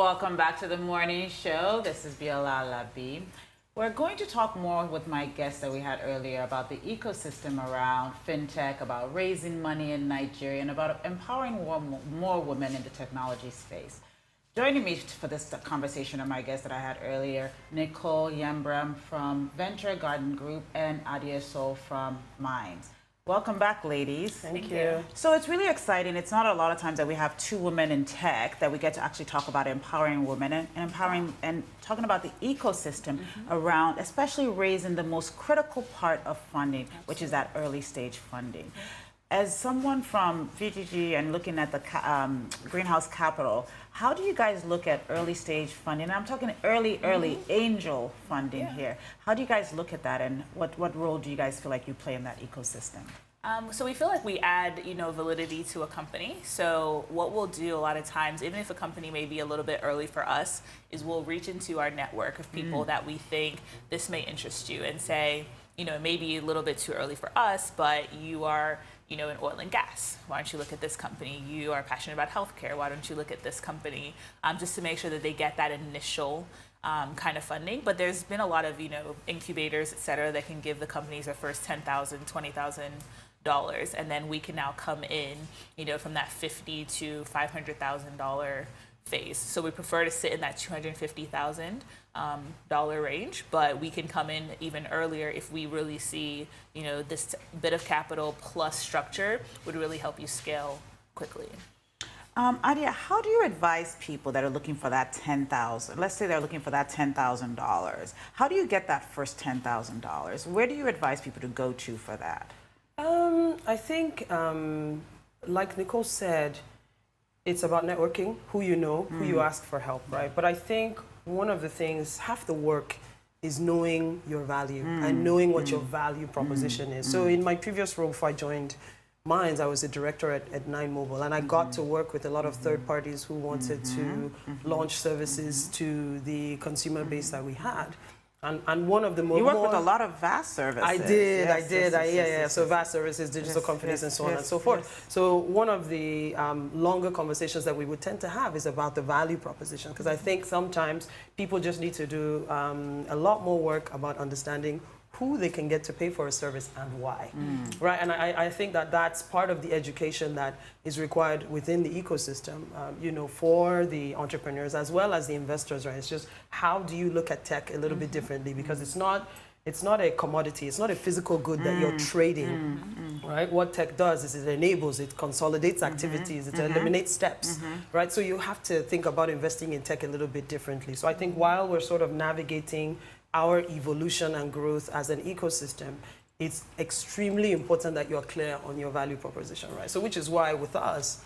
Welcome back to the morning show. This is Biolala B. We're going to talk more with my guest that we had earlier about the ecosystem around fintech, about raising money in Nigeria, and about empowering more women in the technology space. Joining me for this conversation are my guests that I had earlier, Nichole Yembra from Venture Garden Group and Adia Sowho from Minds. Welcome back, ladies. Thank you. So it's really exciting. It's not a lot of times that we have two women in tech that we get to actually talk about empowering women and empowering and talking about the ecosystem around, especially raising the most critical part of funding, which is that early stage funding. As someone from VGG and looking at the greenhouse capital, how do you guys look at early stage funding? And I'm talking early angel funding here. How do you guys look at that, and what role do you guys feel like you play in that ecosystem? So we feel like we add, validity to a company. So what we'll do a lot of times, even if a company may be a little bit early for us, is we'll reach into our network of people that we think this may interest you and say, it may be a little bit too early for us, but you are, in oil and gas. Why don't you look at this company? You are passionate about healthcare. Why don't you look at this company? Just to make sure that they get that initial kind of funding. But there's been a lot of, incubators, et cetera, that can give the companies their first $10,000, $20,000, and then we can now come in, from that $50,000 to $500,000 phase. So we prefer to sit in that $250,000 range, but we can come in even earlier if we really see, this bit of capital plus structure would really help you scale quickly. Adia, how do you advise people that are looking for that $10,000? Let's say they're looking for that $10,000. How do you get that first $10,000? Where do you advise people to go to for that? I think, like Nichole said, it's about networking, who you know, who you ask for help, right? But I think one of the things, half the work is knowing your value and knowing what your value proposition is. So in my previous role before I joined Minds, I was a director at Nine Mobile, and I got to work with a lot of third parties who wanted to launch services to the consumer base that we had. And one of the You work with a lot of VAS services. I did. So VAS services, digital companies, and so on and so forth. So one of the longer conversations that we would tend to have is about the value proposition, because I think sometimes people just need to do a lot more work about understanding who they can get to pay for a service and why, right? And I think that that's part of the education that is required within the ecosystem, for the entrepreneurs as well as the investors, right? It's just how do you look at tech a little bit differently, because it's not a commodity, it's not a physical good that you're trading, right? What tech does is it enables, it consolidates activities, it eliminates steps, right? So you have to think about investing in tech a little bit differently. So I think while we're sort of navigating our evolution and growth as an ecosystem, it's extremely important that you're clear on your value proposition, right? So which is why with us,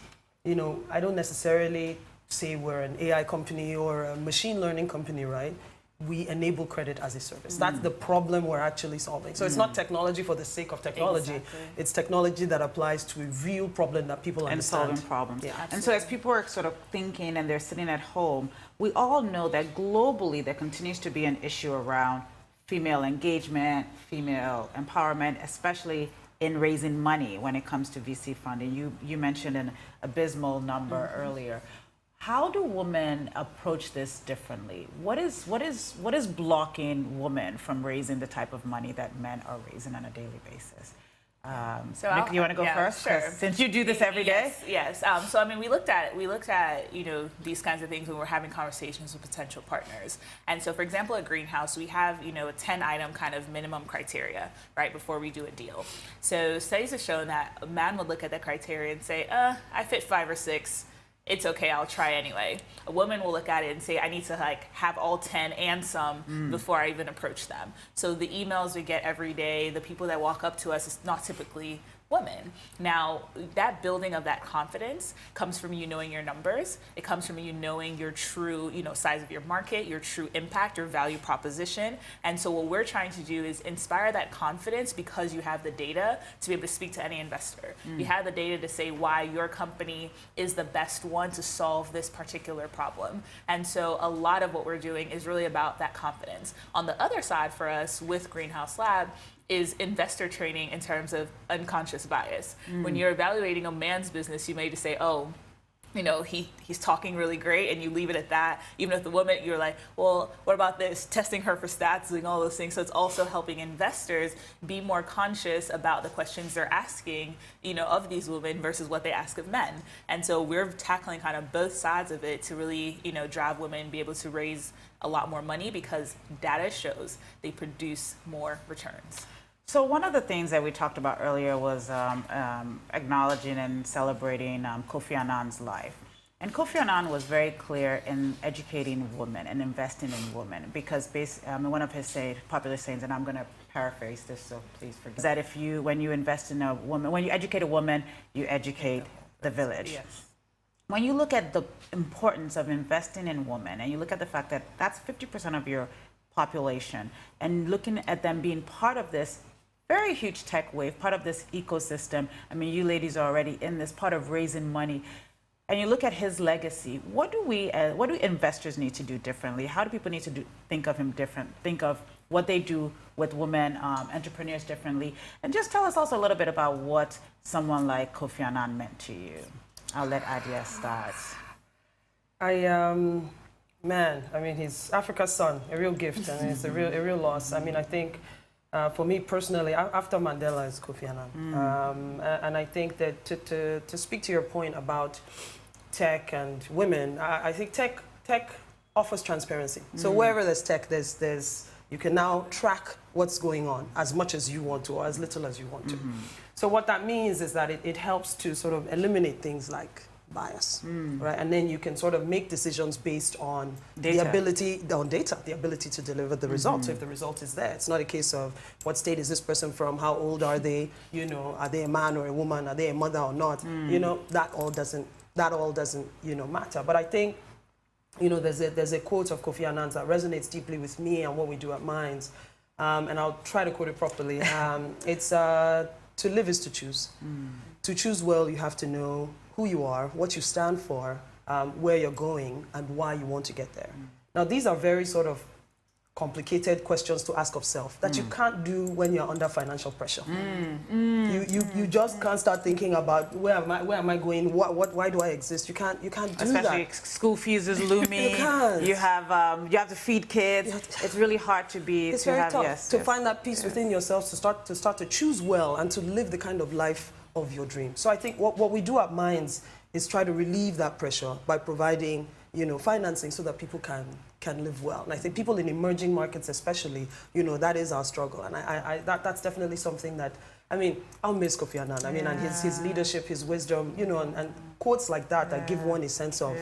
I don't necessarily say we're an AI company or a machine learning company, right? We enable credit as a service. That's the problem we're actually solving. So it's not technology for the sake of technology. Exactly. It's technology that applies to a real problem that people understand. And solving problems. Yeah. And so as people are sort of thinking and they're sitting at home, we all know that globally there continues to be an issue around female engagement, female empowerment, especially in raising money when it comes to VC funding. You mentioned an abysmal number earlier. How do women approach this differently? What is blocking women from raising the type of money that men are raising on a daily basis? Nick, you want to go first? Sure. Since you do this every day. Yes. So I mean, we looked at these kinds of things when we're having conversations with potential partners. And so, for example, at Greenhouse, we have a 10-item kind of minimum criteria, right, before we do a deal. So studies have shown that a man would look at that criteria and say, I fit 5 or 6. It's okay, I'll try anyway. A woman will look at it and say, I need to have all 10 and some before I even approach them. So the emails we get every day, the people that walk up to us, is not typically women. Now, that building of that confidence comes from you knowing your numbers. It comes from you knowing your true, size of your market, your true impact, your value proposition. And so what we're trying to do is inspire that confidence because you have the data to be able to speak to any investor. You have the data to say why your company is the best one to solve this particular problem. And so a lot of what we're doing is really about that confidence. On the other side for us with Greenhouse Lab, is investor training in terms of unconscious bias. When you're evaluating a man's business, you may just say, oh, you know, he's talking really great, and you leave it at that. Even if the woman, you're like, well, what about this? Testing her for stats, doing all those things. So it's also helping investors be more conscious about the questions they're asking, you know, of these women versus what they ask of men. And so we're tackling kind of both sides of it to really, you know, drive women be able to raise a lot more money, because data shows they produce more returns. So one of the things that we talked about earlier was acknowledging and celebrating Kofi Annan's life. And Kofi Annan was very clear in educating women and investing in women, because one of his popular sayings, and I'm going to paraphrase this, so please forgive, is that when you invest in a woman, when you educate a woman, you educate the village. Yes. When you look at the importance of investing in women, and you look at the fact that that's 50% of your population, and looking at them being part of this very huge tech wave, part of this ecosystem. I mean, you ladies are already in this part of raising money. And you look at his legacy. What do investors need to do differently? How do people need to think of him different? Think of what they do with women entrepreneurs differently? And just tell us also a little bit about what someone like Kofi Annan meant to you. I'll let Adia start. Man, I mean, he's Africa's son, a real gift, and it's a real loss. I mean, I think. For me personally, after Mandela is Kofi Annan. And I think that to speak to your point about tech and women, I think tech offers transparency. So wherever there's tech, you can now track what's going on as much as you want to, or as little as you want to. So what that means is that it helps to sort of eliminate things like bias, right? And then you can sort of make decisions based on the ability to deliver the result. So if the result is there, it's not a case of what state is this person from, how old are they, you know, are they a man or a woman, are they a mother or not, you know, that all doesn't, you know, matter. But I think, you know, there's a quote of Kofi Annan's that resonates deeply with me and what we do at Minds, and I'll try to quote it properly. It's to live is to choose. To choose well, you have to know who you are, what you stand for, where you're going, and why you want to get there. Now, these are very sort of complicated questions to ask of self that you can't do when you're under financial pressure. You just can't start thinking about where am I going, why do I exist? You can't do Especially that. Especially school fees is looming. You can't. You have to feed kids. It's really hard to It's very tough to find that peace within yourself to start to choose well and to live the kind of life of your dreams. So I think what we do at Minds is try to relieve that pressure by providing, you know, financing so that people can live well. And I think people in emerging markets especially, you know, that is our struggle. And that's definitely something that, I mean, I'll miss Kofi Annan. I mean, and his leadership, his wisdom, you know, and quotes like that that give one a sense of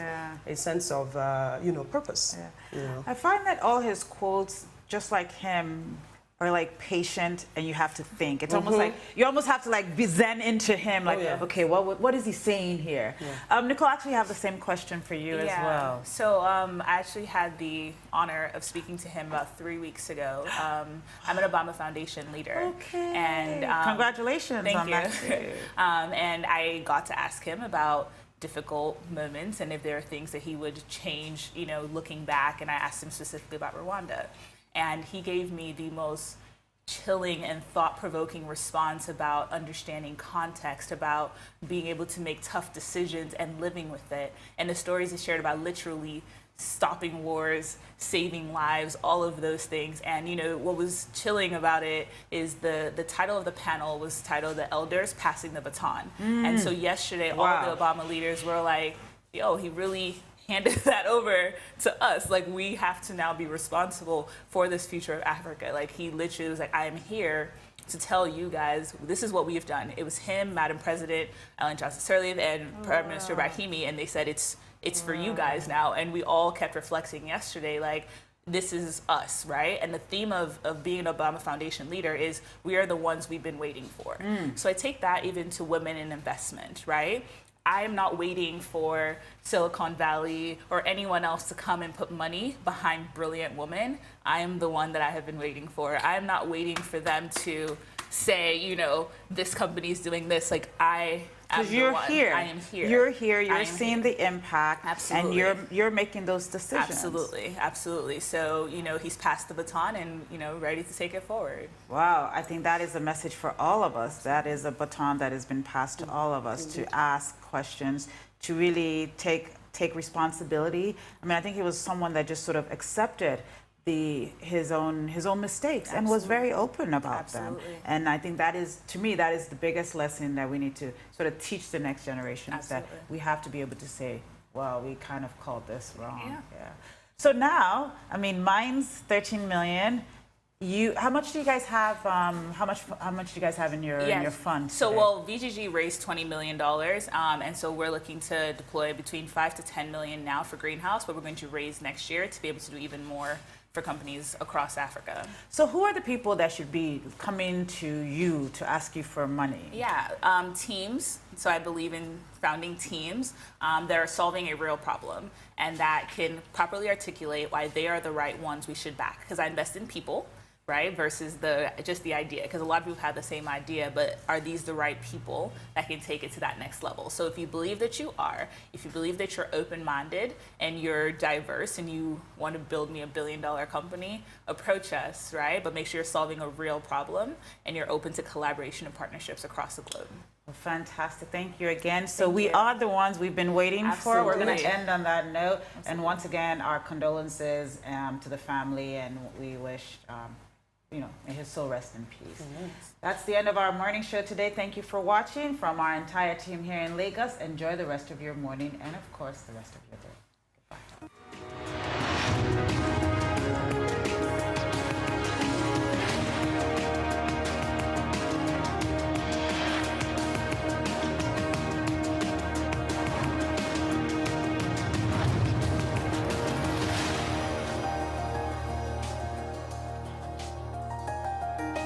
you know, purpose. You know? I find that all his quotes, just like him, are like patient, and you have to think. It's almost like you almost have to like be zen into him. Like, okay, what is he saying here? Nichole, actually have the same question for you as well. So I actually had the honor of speaking to him about 3 weeks ago. I'm an Obama Foundation leader. Okay. And congratulations on that. And I got to ask him about difficult moments and if there are things that he would change, you know, looking back. And I asked him specifically about Rwanda. And he gave me the most chilling and thought-provoking response about understanding context, about being able to make tough decisions and living with it. And the stories he shared about literally stopping wars, saving lives, all of those things. And, you know, what was chilling about it is the title of the panel was titled The Elders Passing the Baton. And so yesterday, all the Obama leaders were like, yo, he really handed that over to us. Like, we have to now be responsible for this future of Africa. Like, he literally was like, I am here to tell you guys, this is what we have done. It was him, Madam President Ellen Johnson Sirleaf, and Prime Minister Brahimi, and they said it's for you guys now. And we all kept reflecting yesterday, like, this is us, right? And the theme of being an Obama Foundation leader is we are the ones we've been waiting for. So I take that even to women in investment, right? I am not waiting for Silicon Valley or anyone else to come and put money behind brilliant women. I am the one that I have been waiting for. I am not waiting for them to say, you know, this company's doing this. Like I am Because you're here. I am here. You're here. I You're am seeing here. the impact. Absolutely. And you're making those decisions. Absolutely, absolutely. So, you know, he's passed the baton and, you know, ready to take it forward. Wow, I think that is a message for all of us. That is a baton that has been passed to all of us to ask questions, to really take responsibility. I mean, I think he was someone that just sort of accepted his own mistakes and was very open about them. And I think that is, to me, that is the biggest lesson that we need to sort of teach the next generation, is that we have to be able to say, well, we kind of called this wrong. Yeah. So now, I mean, mine's 13 million. How much do you guys have? How much do you guys have in your fund? So, today? well, VGG raised $20 million, and so we're looking to deploy between 5 to 10 million now for Greenhouse, but we're going to raise next year to be able to do even more for companies across Africa. So who are the people that should be coming to you to ask you for money? Yeah, teams. So I believe in founding teams that are solving a real problem and that can properly articulate why they are the right ones we should back. Because I invest in people, right, versus just the idea. Because a lot of people have the same idea, but are these the right people that can take it to that next level? So if you believe that you are, if you believe that you're open-minded and you're diverse and you want to build me a billion-dollar company, approach us, right? But make sure you're solving a real problem and you're open to collaboration and partnerships across the globe. Well, fantastic. Thank you again. So we are the ones we've been waiting for. We're going to end on that note. And once again, our condolences to the family, and we wish may his soul rest in peace. That's the end of our morning show today. Thank you for watching. From our entire team here in Lagos, enjoy the rest of your morning and, of course, the rest of your day.